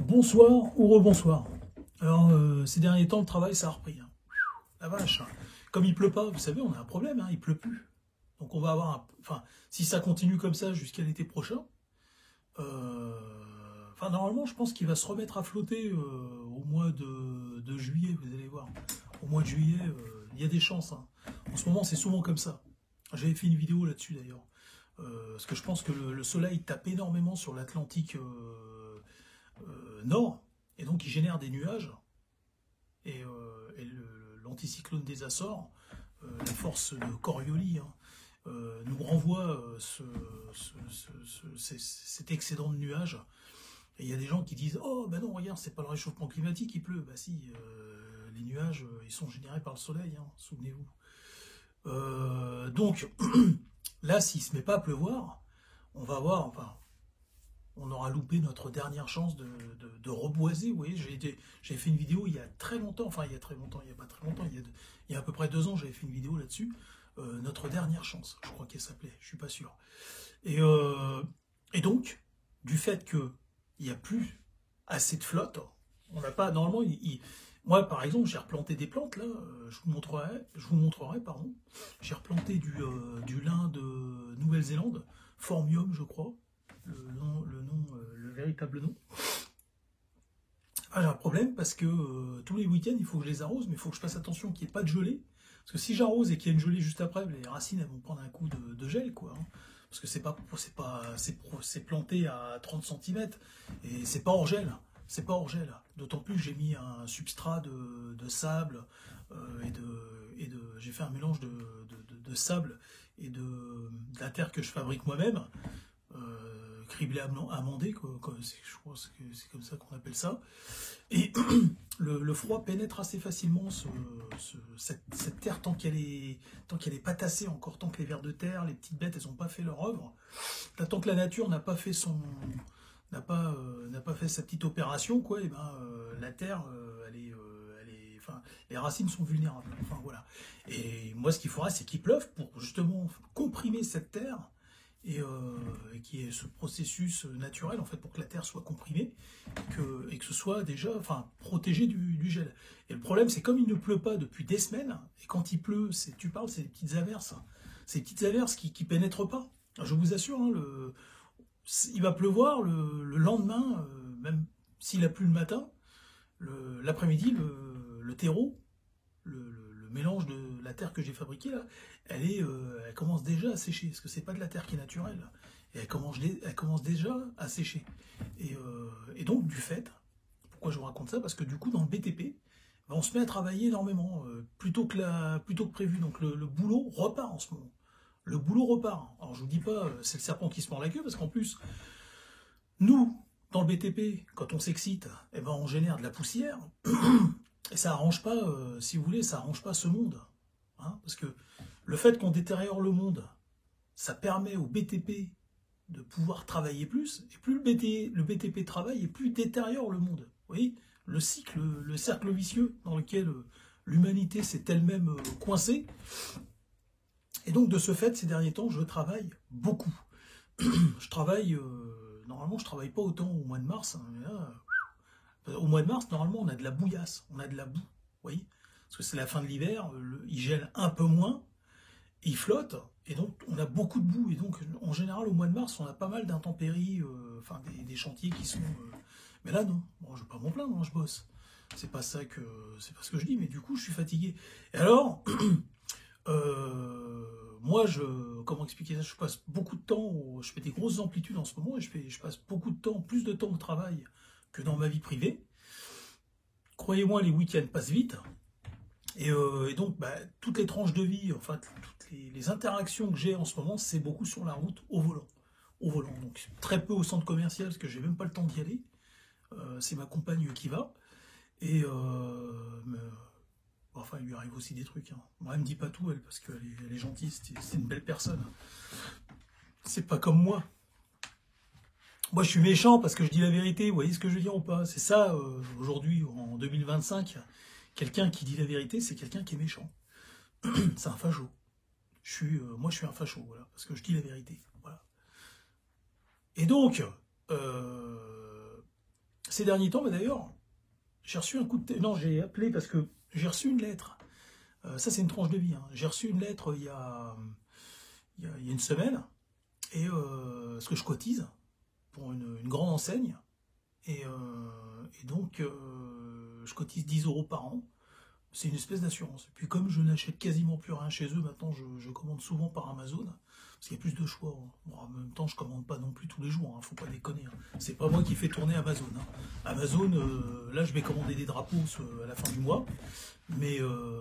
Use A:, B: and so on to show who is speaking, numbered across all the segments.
A: Bonsoir ou rebonsoir. Alors, ces derniers temps, le travail, ça a repris. Hein. La vache. Hein. Comme il pleut pas, vous savez, on a un problème, hein, il pleut plus. Donc on va avoir Enfin, si ça continue comme ça jusqu'à l'été prochain, normalement, je pense qu'il va se remettre à flotter au mois de juillet, vous allez voir. Au mois de juillet, il y a des chances. Hein. En ce moment, c'est souvent comme ça. J'avais fait une vidéo là-dessus, d'ailleurs. Parce que je pense que le soleil tape énormément sur l'Atlantique nord, et donc il génère des nuages, et l'anticyclone des Açores, la force de Coriolis, hein, nous renvoie cet excédent de nuages. Et il y a des gens qui disent « Oh, ben non, regarde, c'est pas le réchauffement climatique, il pleut. » Bah si, les nuages, ils sont générés par le soleil, hein, souvenez-vous. Donc, là, s'il se met pas à pleuvoir, on va voir, enfin, on aura loupé notre dernière chance de reboiser. Vous voyez, j'ai fait une vidéo il y a très longtemps, enfin il y a très longtemps, il n'y a pas très longtemps, il y a à peu près 2 ans, j'avais fait une vidéo là-dessus, notre dernière chance, je crois qu'elle s'appelait, je suis pas sûr. Et donc, du fait qu'il n'y a plus assez de flotte, on n'a pas, normalement, moi par exemple, j'ai replanté des plantes, là, je vous montrerai, pardon, j'ai replanté du lin de Nouvelle-Zélande, Formium, je crois, le véritable nom. Ah, j'ai un problème parce que tous les week-ends, il faut que je les arrose, mais il faut que je fasse attention qu'il n'y ait pas de gelée. Parce que si j'arrose et qu'il y a une gelée juste après, les racines elles vont prendre un coup de gel, quoi. Hein. Parce que c'est planté à 30 cm et c'est pas hors gel. C'est pas hors gel. D'autant plus que j'ai mis un substrat de sable j'ai fait un mélange de sable et de la terre que je fabrique moi-même. Criblé amandé, je crois que c'est comme ça qu'on appelle ça. Et le froid pénètre assez facilement cette terre tant qu'elle est pas tassée encore, tant que les vers de terre, les petites bêtes, elles n'ont pas fait leur œuvre. Tant que la nature n'a pas fait n'a pas fait sa petite opération, quoi, et ben la terre, enfin, les racines sont vulnérables. Enfin voilà. Et moi, ce qu'il faudra, c'est qu'il pleuve pour justement comprimer cette terre. Et qui est ce processus naturel en fait pour que la terre soit comprimée et que ce soit déjà protégé du gel. Et le problème c'est comme il ne pleut pas depuis des semaines, et quand il pleut, c'est des petites averses, hein. Ces petites averses qui pénètrent pas. Je vous assure, hein, il va pleuvoir le lendemain, même s'il a plu le matin, l'après-midi, le terreau, le mélange de la terre que j'ai fabriquée là, elle commence déjà à sécher, parce que c'est pas de la terre qui est naturelle, et elle commence déjà à sécher. Et donc du fait, pourquoi je vous raconte ça, parce que du coup dans le BTP, on se met à travailler énormément, plutôt que prévu, donc le boulot repart en ce moment. Le boulot repart. Alors je vous dis pas, c'est le serpent qui se mord la queue, parce qu'en plus, nous, dans le BTP, quand on s'excite, eh ben on génère de la poussière, et ça arrange pas, si vous voulez, ça arrange pas ce monde. Hein, parce que le fait qu'on détériore le monde, ça permet au BTP de pouvoir travailler plus, et plus le BTP travaille, et plus il détériore le monde. Vous voyez, le cercle vicieux dans lequel l'humanité s'est elle-même coincée. Et donc, de ce fait, ces derniers temps, je travaille beaucoup. Normalement, je travaille pas autant au mois de mars. Hein, mais là, au mois de mars, normalement, on a de la bouillasse, on a de la boue. Vous voyez, parce que c'est la fin de l'hiver, il gèle un peu moins, il flotte, et donc on a beaucoup de boue. Et donc, en général, au mois de mars, on a pas mal d'intempéries, des chantiers qui sont... Mais là, non. Bon, je vais pas m'en plaindre, hein, je bosse. C'est pas ce que je dis, mais du coup, je suis fatigué. Et alors, moi, comment expliquer ça? Je passe beaucoup de temps, je fais des grosses amplitudes en ce moment, et je passe beaucoup de temps, plus de temps au travail que dans ma vie privée. Croyez-moi, les week-ends passent vite. Et donc, toutes les tranches de vie, enfin, toutes les interactions que j'ai en ce moment, c'est beaucoup sur la route, au volant. Au volant. Donc, très peu au centre commercial, parce que j'ai même pas le temps d'y aller. C'est ma compagne qui va. Et, enfin, il lui arrive aussi des trucs. Hein. Moi, elle me dit pas tout, elle, parce qu'elle est gentille, c'est une belle personne. C'est pas comme moi. Moi, je suis méchant parce que je dis la vérité. Vous voyez ce que je veux dire ou pas? C'est ça, aujourd'hui, en 2025. Quelqu'un qui dit la vérité, c'est quelqu'un qui est méchant. C'est un facho. Moi, je suis un facho, voilà, parce que je dis la vérité. Voilà. Et donc, ces derniers temps, mais d'ailleurs, j'ai reçu un coup de... Non, j'ai appelé parce que j'ai reçu une lettre. Ça, c'est une tranche de vie. Hein. J'ai reçu une lettre il y a une semaine, et parce que je cotise pour une grande enseigne, et donc je cotise 10 euros par an. C'est une espèce d'assurance. Et puis comme je n'achète quasiment plus rien chez eux, maintenant je commande souvent par Amazon, parce qu'il y a plus de choix. Bon, en même temps, je commande pas non plus tous les jours, hein, faut pas déconner. Hein. C'est pas moi qui fais tourner Amazon. Hein. Amazon, là je vais commander des drapeaux à la fin du mois, mais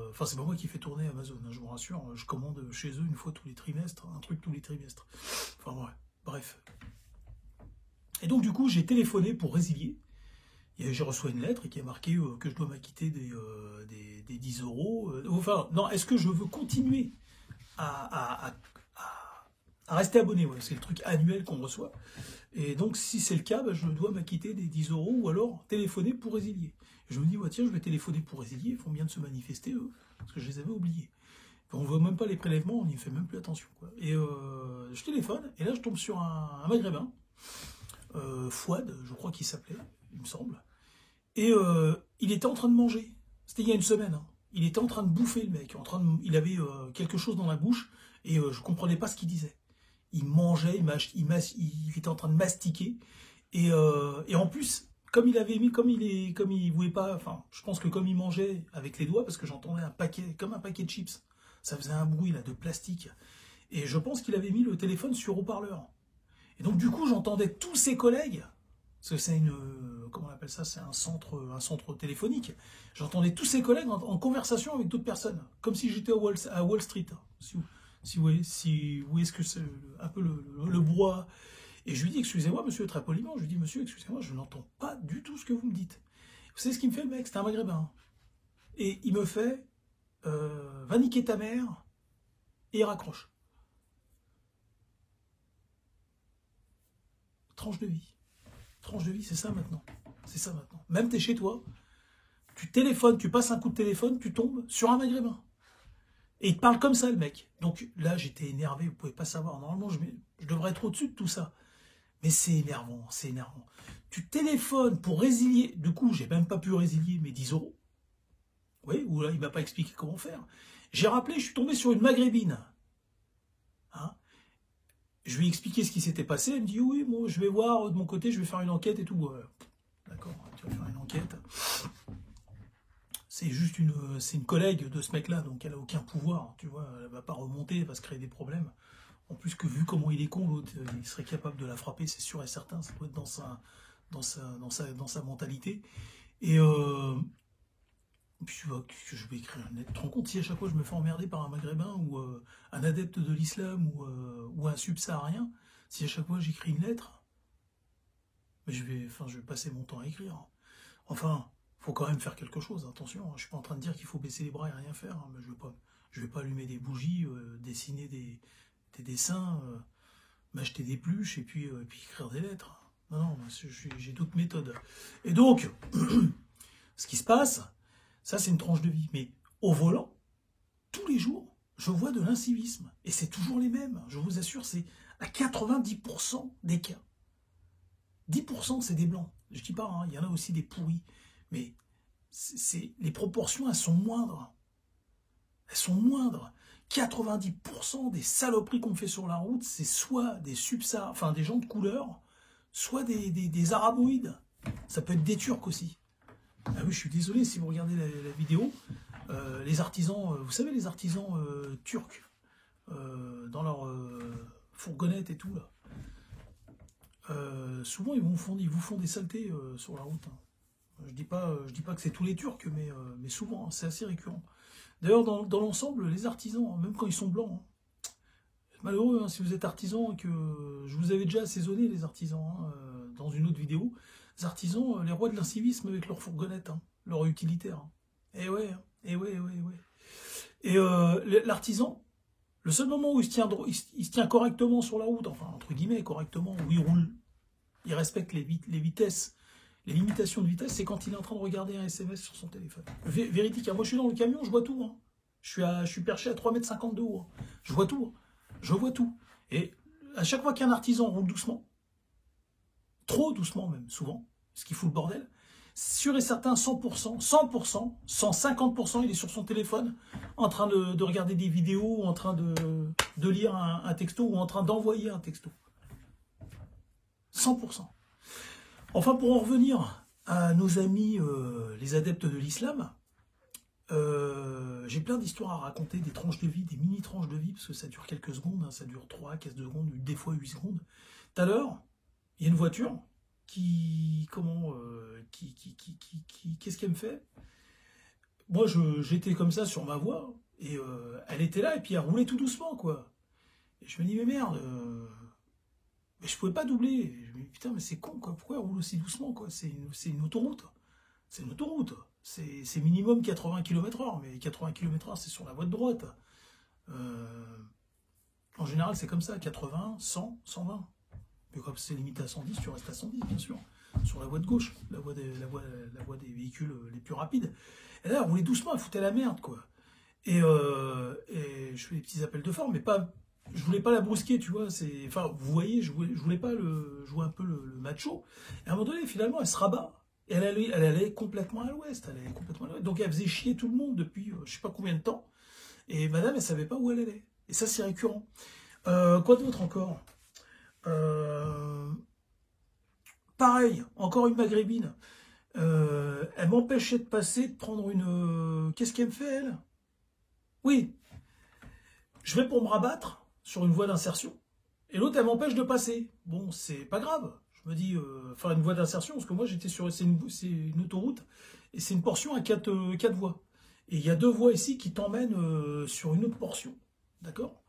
A: enfin c'est pas moi qui fais tourner Amazon, hein, je vous rassure. Je commande chez eux une fois tous les trimestres, un truc tous les trimestres. Enfin ouais, bref. Et donc du coup j'ai téléphoné pour résilier. J'ai reçu une lettre qui est marqué que je dois m'acquitter des 10 euros. Enfin, non, est-ce que je veux continuer à rester abonné? Ouais, c'est le truc annuel qu'on reçoit. Et donc, si c'est le cas, bah, je dois m'acquitter des 10 euros ou alors téléphoner pour résilier. Je me dis, ouais, tiens, je vais téléphoner pour résilier. Ils font bien de se manifester, eux, parce que je les avais oubliés. On ne voit même pas les prélèvements, on n'y fait même plus attention. Quoi. Et je téléphone, et là, je tombe sur un maghrébin, Fouad, je crois qu'il s'appelait, il me semble. Et il était en train de manger. C'était il y a une semaine. Hein. Il était en train de bouffer, le mec. Il avait quelque chose dans la bouche et je comprenais pas ce qu'il disait. Il mangeait, il était en train de mastiquer. Et en plus, comme il voulait pas, enfin, je pense que comme il mangeait avec les doigts, parce que j'entendais comme un paquet de chips, ça faisait un bruit là de plastique. Et je pense qu'il avait mis le téléphone sur haut-parleur. Et donc du coup, j'entendais tous ses collègues. Parce que c'est comment on appelle ça? C'est un centre téléphonique. J'entendais tous ses collègues en conversation avec d'autres personnes, comme si j'étais à Wall Street. Hein. Si vous voyez ce que c'est, un peu le bois. Et je lui dis, excusez-moi, monsieur, très poliment, je lui dis, monsieur, excusez-moi, je n'entends pas du tout ce que vous me dites. Vous savez ce qu'il me fait, le mec? C'était un maghrébin. Et il me fait, va niquer ta mère, et il raccroche. Tranche de vie. Tranche de vie, c'est ça maintenant. C'est ça maintenant. Même t'es chez toi, tu téléphones, tu passes un coup de téléphone, tu tombes sur un maghrébin. Et il te parle comme ça, le mec. Donc là, j'étais énervé, vous pouvez pas savoir. Normalement, je devrais être au-dessus de tout ça. Mais c'est énervant, c'est énervant. Tu téléphones pour résilier. Du coup, j'ai même pas pu résilier mes 10 euros. Oui, ou là, il m'a pas expliqué comment faire. J'ai rappelé, je suis tombé sur une maghrébine. Hein? Je lui ai expliqué ce qui s'était passé. Elle me dit, oui, bon, je vais voir de mon côté, je vais faire une enquête et tout. D'accord, tu vas faire une enquête. C'est juste c'est une collègue de ce mec-là, donc elle a aucun pouvoir, tu vois, elle va pas remonter, elle va se créer des problèmes. En plus que vu comment il est con, l'autre, il serait capable de la frapper, c'est sûr et certain, ça doit être dans sa mentalité. Et puis tu vois que je vais écrire une lettre. Tu te rends compte si à chaque fois je me fais emmerder par un maghrébin ou un adepte de l'islam ou un subsaharien, si à chaque fois j'écris une lettre, mais je vais passer mon temps à écrire. Enfin, faut quand même faire quelque chose, attention, je suis pas en train de dire qu'il faut baisser les bras et rien faire, hein, mais je vais pas allumer des bougies, dessiner des dessins, m'acheter des pluches et puis écrire des lettres. Non, non, j'ai d'autres méthodes. Et donc, ce qui se passe, ça c'est une tranche de vie, mais au volant, tous les jours, je vois de l'incivisme, et c'est toujours les mêmes, je vous assure, c'est à 90% des cas. 10% c'est des blancs, je dis pas, hein, il y en a aussi des pourris, mais les proportions, elles sont moindres. Elles sont moindres. 90% des saloperies qu'on fait sur la route, c'est soit des subsahariens, enfin des gens de couleur, soit des araboïdes. Ça peut être des Turcs aussi. Ah oui, je suis désolé si vous regardez la vidéo. Les artisans, vous savez, les artisans turcs, dans leur fourgonnette et tout, là. Souvent, ils vous font des saletés sur la route. Hein. Je dis pas que c'est tous les Turcs, mais souvent, hein, c'est assez récurrent. D'ailleurs, dans l'ensemble, les artisans, même quand ils sont blancs, hein, malheureux, hein, si vous êtes artisan et que je vous avais déjà assaisonné les artisans hein, dans une autre vidéo, les artisans, les rois de l'incivisme avec leur fourgonnette, hein, leur utilitaire. Hein. Et ouais, hein, et ouais. Et l'artisan, le seul moment où il se tient correctement sur la route, enfin entre guillemets correctement, où il roule, il respecte les vitesses, les limitations de vitesse, c'est quand il est en train de regarder un SMS sur son téléphone. Véridique, moi je suis dans le camion, je vois tout. Hein. Je suis perché à 3,50 m de haut. Hein. Je vois tout. Je vois tout. Et à chaque fois qu'un artisan roule doucement, trop doucement même, souvent, ce qui fout le bordel. Sûr et certain, 100%, 100%, 150%, il est sur son téléphone, en train de regarder des vidéos, en train de lire un texto, ou en train d'envoyer un texto. 100%. Enfin, pour en revenir à nos amis, les adeptes de l'islam, j'ai plein d'histoires à raconter, des tranches de vie, des mini-tranches de vie, parce que ça dure quelques secondes, hein, ça dure 3, 15 secondes, des fois 8 secondes. Tout à l'heure, il y a une voiture qu'est-ce qu'elle me fait? Moi, j'étais comme ça sur ma voie, et elle était là, et puis elle roulait tout doucement, quoi. Et je me dis, mais merde, mais je pouvais pas doubler. Et je me dis, putain, mais c'est con, quoi, pourquoi elle roule aussi doucement, quoi? C'est une autoroute. C'est une autoroute. C'est minimum 80 km/h, mais 80 km/h, c'est sur la voie de droite. En général, c'est comme ça, 80, 100, 120. Mais comme c'est limité à 110, tu restes à 110, bien sûr. Sur la voie de gauche, la voie des véhicules les plus rapides. Et là, elle roulait doucement, elle foutait la merde, quoi. Et je fais des petits appels de forme, mais pas... Je voulais pas la brusquer, tu vois. Enfin, vous voyez, je voulais pas jouer un peu le macho. Et à un moment donné, finalement, elle se rabat. Et elle allait complètement à l'ouest. Donc elle faisait chier tout le monde depuis je sais pas combien de temps. Et madame, elle savait pas où elle allait. Et ça, c'est récurrent. Quoi d'autre encore? Pareil, encore une maghrébine. Elle m'empêchait de passer, de prendre une... Qu'est-ce qu'elle me fait, elle? Oui, je vais pour me rabattre sur une voie d'insertion. Et l'autre, elle m'empêche de passer. Bon, c'est pas grave. Je me dis, faire une voie d'insertion, parce que moi, j'étais sur... C'est une autoroute, et c'est une portion à 4 voies. Et il y a 2 voies ici qui t'emmènent sur une autre portion. D'accord?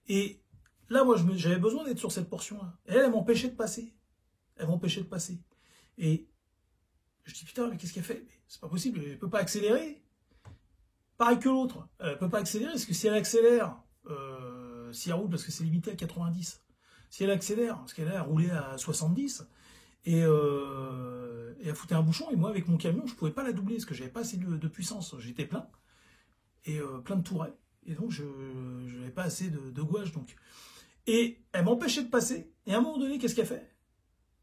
A: Et là, moi, j'avais besoin d'être sur cette portion-là. Et elle m'empêchait de passer. Elle m'empêchait de passer. Et je dis, putain, mais qu'est-ce qu'elle fait? C'est pas possible, elle peut pas accélérer. Pareil que l'autre. Elle peut pas accélérer, parce que si elle accélère, si elle roule, parce que c'est limité à 90, si elle accélère, parce qu'elle a roulé à 70, et elle foutait un bouchon, et moi, avec mon camion, je pouvais pas la doubler, parce que j'avais pas assez de puissance. J'étais plein, et plein de tourets. Et donc, je n'avais pas assez de gouache, donc. Et elle m'empêchait de passer. Et à un moment donné, qu'est-ce qu'elle fait?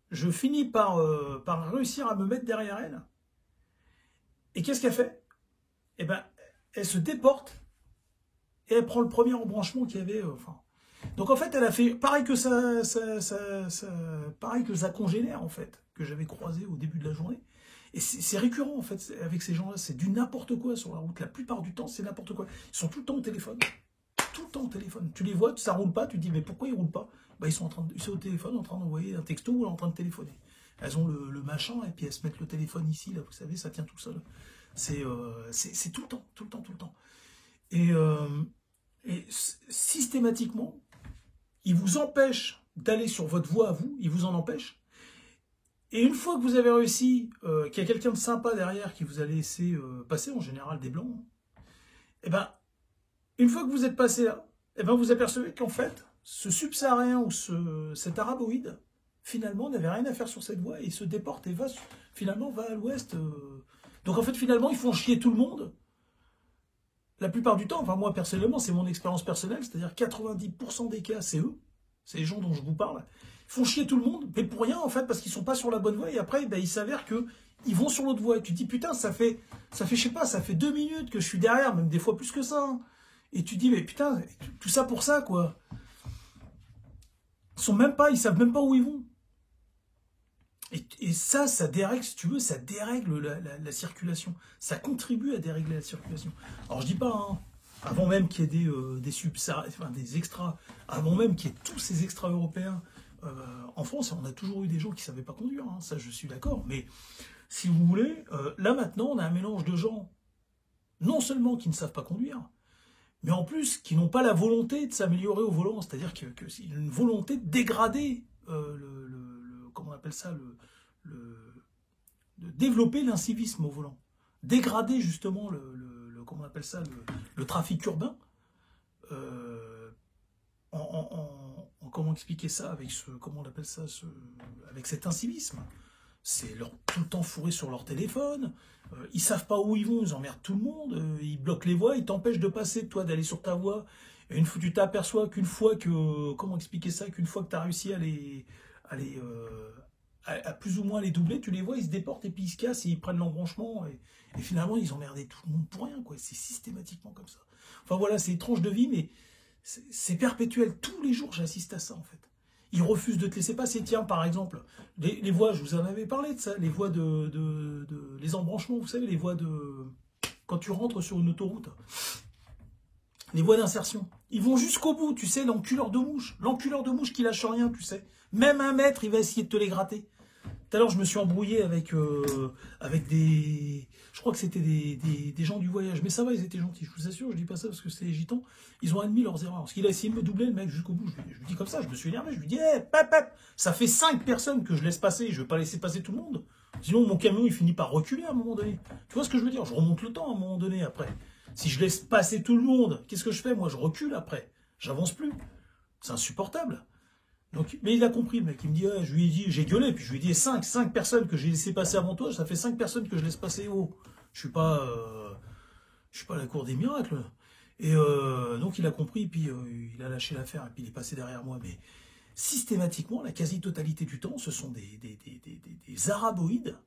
A: Je finis par réussir à me mettre derrière elle. Et qu'est-ce qu'elle fait? Eh ben, elle se déporte et elle prend le premier embranchement qu'il y avait. Donc en fait, elle a fait pareil que pareil que sa congénère en fait que j'avais croisé au début de la journée. Et c'est récurrent en fait avec ces gens-là. C'est du n'importe quoi sur la route. La plupart du temps, c'est n'importe quoi. Ils sont tout le temps au téléphone. Tout le temps au téléphone. Tu les vois, ça roule pas. Tu te dis mais pourquoi ils roulent pas? Bah, ils sont au téléphone en train d'envoyer un texto ou en train de téléphoner. Elles ont le machin et puis elles se mettent le téléphone ici, là, vous savez, ça tient tout seul. C'est tout le temps, tout le temps, tout le temps. Et systématiquement, ils vous empêchent d'aller sur votre voie à vous, ils vous en empêchent. Et une fois que vous avez réussi, qu'il y a quelqu'un de sympa derrière qui vous a laissé passer, en général des blancs, et ben, une fois que vous êtes passé là, et ben vous apercevez qu'en fait, ce subsaharien ou cet araboïde, finalement, n'avait rien à faire sur cette voie et il se déporte et finalement va à l'ouest. Donc en fait, finalement, ils font chier tout le monde. La plupart du temps, enfin moi personnellement, c'est mon expérience personnelle, c'est-à-dire 90% des cas, c'est eux, c'est les gens dont je vous parle, ils font chier tout le monde, mais pour rien en fait, parce qu'ils sont pas sur la bonne voie, et après, ben, il s'avère qu'ils vont sur l'autre voie, et tu te dis, putain, ça fait, je sais pas, ça fait 2 minutes que je suis derrière, même des fois plus que ça, hein. Et tu te dis, mais putain, tout ça pour ça, quoi. Ils savent même pas où ils vont. Et ça dérègle, si tu veux, ça dérègle la circulation. Ça contribue à dérégler la circulation. Alors je dis pas, hein, avant même qu'il y ait des extras, avant même qu'il y ait tous ces extras européens, en France, on a toujours eu des gens qui ne savaient pas conduire, hein, ça je suis d'accord, mais si vous voulez, là maintenant, on a un mélange de gens, non seulement qui ne savent pas conduire, mais en plus qui n'ont pas la volonté de s'améliorer au volant, c'est-à-dire qu'il y a une volonté de dégrader comment on appelle ça, de développer l'incivisme au volant, dégrader justement comment on appelle ça, le trafic urbain, comment expliquer ça avec comment on appelle ça, avec cet incivisme. C'est tout le temps fourré sur leur téléphone, ils savent pas où ils vont, ils emmerdent tout le monde, ils bloquent les voies, ils t'empêchent de passer, toi, d'aller sur ta voie. Et tu t'aperçois qu'une fois que, comment expliquer ça, qu'une fois que tu as réussi à à plus ou moins les doubler, tu les vois, ils se déportent et puis ils se cassent et ils prennent l'embranchement et finalement ils emmerdaient tout le monde pour rien, quoi. C'est systématiquement comme ça. Enfin voilà, c'est étrange de vie, mais c'est perpétuel. Tous les jours, j'assiste à ça, en fait. Ils refusent de te laisser passer. Tiens, par exemple, les voies, je vous en avais parlé de ça, les voies les embranchements, vous savez, les voies de... Quand tu rentres sur une autoroute, les voies d'insertion. Ils vont jusqu'au bout, tu sais, l'enculeur de mouche. L'enculeur de mouche qui lâche rien, tu sais. Même 1 mètre, il va essayer de te les gratter. Tout à l'heure, je me suis embrouillé avec des... Je crois que c'était des gens du voyage. Mais ça va, ils étaient gentils. Je vous assure, je dis pas ça parce que c'est les gitans. Ils ont admis leurs erreurs. Parce qu'il a essayé de me doubler, le mec, jusqu'au bout. Je lui dis comme ça, je me suis énervé. Je lui dis, hé, ça fait 5 personnes que je laisse passer. Je vais pas laisser passer tout le monde. Sinon, mon camion, il finit par reculer à un moment donné. Tu vois ce que je veux dire? Je remonte le temps à un moment donné après. Si je laisse passer tout le monde, qu'est-ce que je fais? Moi, je recule après. J'avance plus. C'est insupportable. Donc, mais il a compris, le mec. Il me dit, je lui ai dit, j'ai gueulé, puis je lui ai dit, 5 personnes que j'ai laissé passer avant toi, ça fait 5 personnes que je laisse passer haut. Je suis pas à la cour des miracles. Et donc il a compris, puis il a lâché l'affaire, et puis il est passé derrière moi. Mais systématiquement, la quasi-totalité du temps, ce sont des araboïdes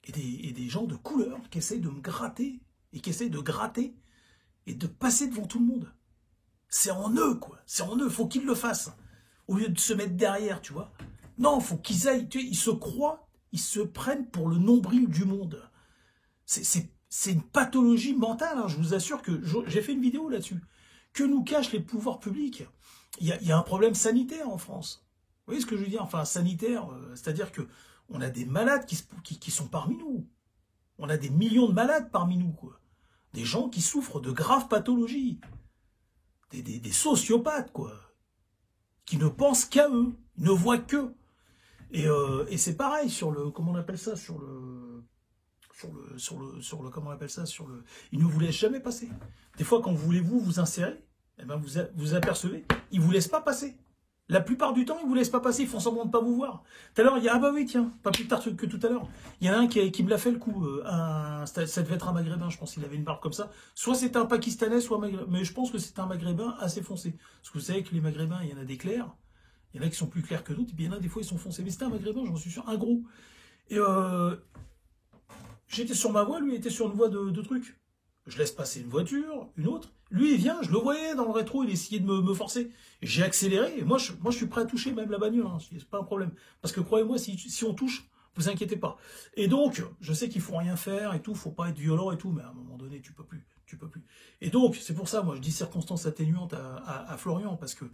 A: et des gens de couleur qui essayent de me gratter, et qui essayent de gratter, et de passer devant tout le monde. C'est en eux, quoi. C'est en eux, faut qu'ils le fassent. Au lieu de se mettre derrière, tu vois. Non, faut qu'ils aillent, tu sais, ils se croient, ils se prennent pour le nombril du monde. C'est une pathologie mentale, hein, je vous assure que j'ai fait une vidéo là-dessus. Que nous cachent les pouvoirs publics? Il y a un problème sanitaire en France. Vous voyez ce que je veux dire? Enfin, sanitaire, c'est-à-dire que on a des malades qui sont parmi nous. On a des millions de malades parmi nous, quoi. Des gens qui souffrent de graves pathologies. Des sociopathes, quoi. Qui ne pensent qu'à eux, ne voient qu'eux. Et c'est pareil sur le, comment on appelle ça, comment on appelle ça, ils ne vous laissent jamais passer. Des fois, quand vous voulez vous insérer, eh ben vous apercevez, ils vous laissent pas passer. La plupart du temps, ils vous laissent pas passer, ils font semblant de pas vous voir. Tout à l'heure, il y a, ah bah oui, tiens, pas plus tard que tout à l'heure, il y en a un qui me l'a fait le coup, ça devait être un maghrébin, je pense qu'il avait une barbe comme ça. Soit c'était un pakistanais, soit un maghrébin, mais je pense que c'est un maghrébin assez foncé. Parce que vous savez que les maghrébins, il y en a des clairs, il y en a qui sont plus clairs que d'autres, et puis il y en a des fois, ils sont foncés. Mais c'était un maghrébin, j'en suis sûr, un gros. Et j'étais sur ma voie, lui était sur une voie de trucs. Je laisse passer une voiture, une autre. Lui, il vient, je le voyais dans le rétro, il essayait de me forcer. J'ai accéléré, et moi, je suis prêt à toucher même la bagnole, hein, c'est pas un problème. Parce que croyez-moi, si on touche, vous inquiétez pas. Et donc, je sais qu'il faut rien faire et tout, faut pas être violent et tout, mais à un moment donné, tu peux plus. Et donc, c'est pour ça, moi, je dis circonstances atténuantes à Florian, parce que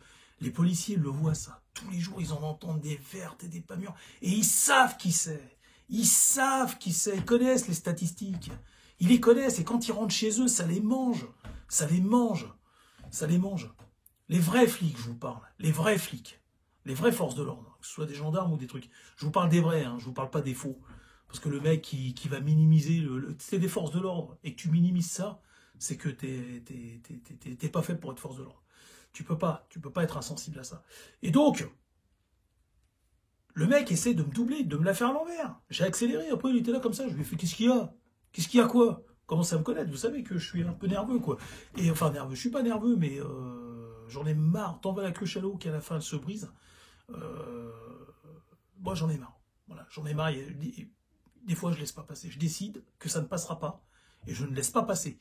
A: les policiers le voient, ça. Tous les jours, ils en entendent des vertes et des pas mûres. Et ils savent qui c'est. Ils savent qui c'est. Ils connaissent les statistiques. Ils les connaissent. Et quand ils rentrent chez eux, ça les mange. Ça les mange. Ça les mange. Les vrais flics, je vous parle. Les vrais flics. Les vraies forces de l'ordre. Que ce soit des gendarmes ou des trucs. Je vous parle des vrais, hein. Je vous parle pas des faux. Parce que le mec qui va minimiser c'est des forces de l'ordre et que tu minimises ça, c'est que t'es pas fait pour être force de l'ordre. Tu peux pas être insensible à ça. Et donc, le mec essaie de me doubler, de me la faire à l'envers. J'ai accéléré, après il était là comme ça, je lui ai fait, qu'est-ce qu'il y a? Qu'est-ce qu'il y a quoi? Commence à me connaître, vous savez que je suis un peu nerveux, quoi. Et enfin, nerveux, je suis pas nerveux, mais j'en ai marre. Tant va la queue à qu'à la fin elle se brise. Moi, j'en ai marre. Voilà, j'en ai marre. Des fois, je laisse pas passer. Je décide que ça ne passera pas, et je ne laisse pas passer.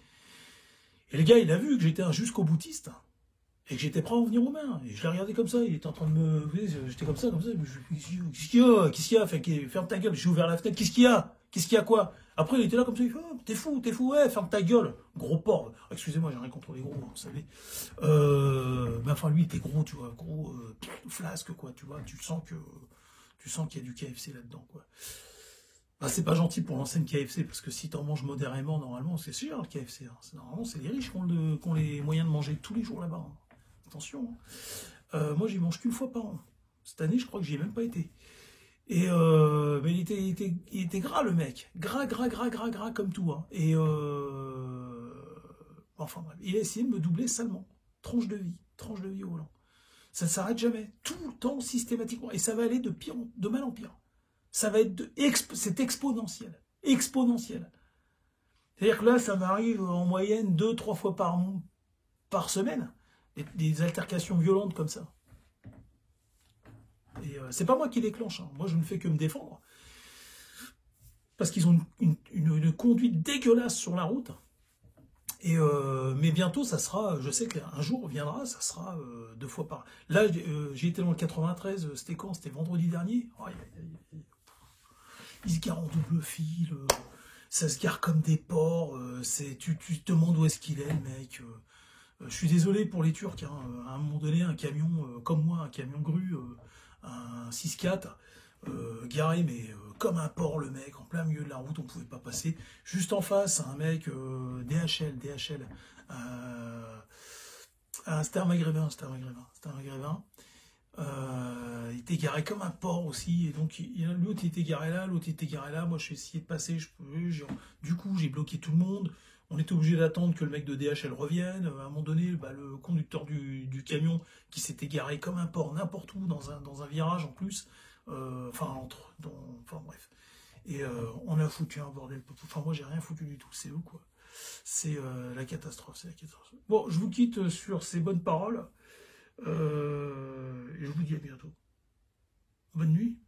A: Et le gars, il a vu que j'étais un jusqu'au boutiste, et que j'étais prêt à en venir aux mains. Et je l'ai regardé comme ça, il était en train de me... J'étais comme ça. Qu'est-ce qu'il y a? Qu'est-ce qu'il y a? Ferme ta gueule, j'ai ouvert la fenêtre. Qu'est-ce qu'il y a? Qu'est-ce qu'il y a quoi? Après, il était là comme ça, il fait, oh, t'es fou, ouais, ferme ta gueule. Gros porc. Excusez-moi, j'ai rien contre les gros, hein, vous savez. Mais enfin, lui, il était gros, tu vois, gros flasque, quoi, tu vois. Tu sens qu'il y a du KFC là-dedans, quoi. Bah, c'est pas gentil pour l'enseigne KFC, parce que si t'en manges modérément, normalement, c'est sûr, le KFC. Hein. Normalement, c'est les riches qui ont les moyens de manger tous les jours là-bas. Hein. Attention. Hein. Moi, j'y mange qu'une fois par an. Cette année, je crois que j'y ai même pas été. Et mais il était gras, le mec. Gras comme tout. Hein. Et enfin, bref. Il a essayé de me doubler salement. Tranche de vie au volant. Ça ne s'arrête jamais. Tout le temps, systématiquement. Et ça va aller de mal en pire. Ça va être c'est exponentiel. Exponentiel. C'est-à-dire que là, ça m'arrive en moyenne 2-3 fois par semaine. Des altercations violentes comme ça. Et c'est pas moi qui déclenche, hein. Moi je ne fais que me défendre. Parce qu'ils ont une conduite dégueulasse sur la route. Et mais bientôt, ça sera, je sais qu'un jour viendra, ça sera 2 fois par... Là, j'ai été dans le 93, c'était quand? C'était vendredi dernier. Oh, ils se garent en double fil, ça se gare comme des porcs, tu te demandes où est-ce qu'il est, le mec. Je suis désolé pour les Turcs, hein, à un moment donné, un camion, comme moi, un camion grue, un 6x4, garé, mais comme un porc, le mec, en plein milieu de la route, on pouvait pas passer. Juste en face, un mec, DHL, c'était un maghrébin, il était garé comme un porc aussi, et donc l'autre était garé là, l'autre était garé là, moi j'ai essayé de passer, du coup j'ai bloqué tout le monde, on était obligé d'attendre que le mec de DHL revienne, à un moment donné, bah, le conducteur du camion qui s'était garé comme un porc n'importe où, dans un virage en plus, enfin bref, et on a foutu un bordel, enfin moi j'ai rien foutu du tout, c'est eux quoi, c'est la catastrophe, c'est la catastrophe. Bon, je vous quitte sur ces bonnes paroles, et je vous dis à bientôt. Bonne nuit.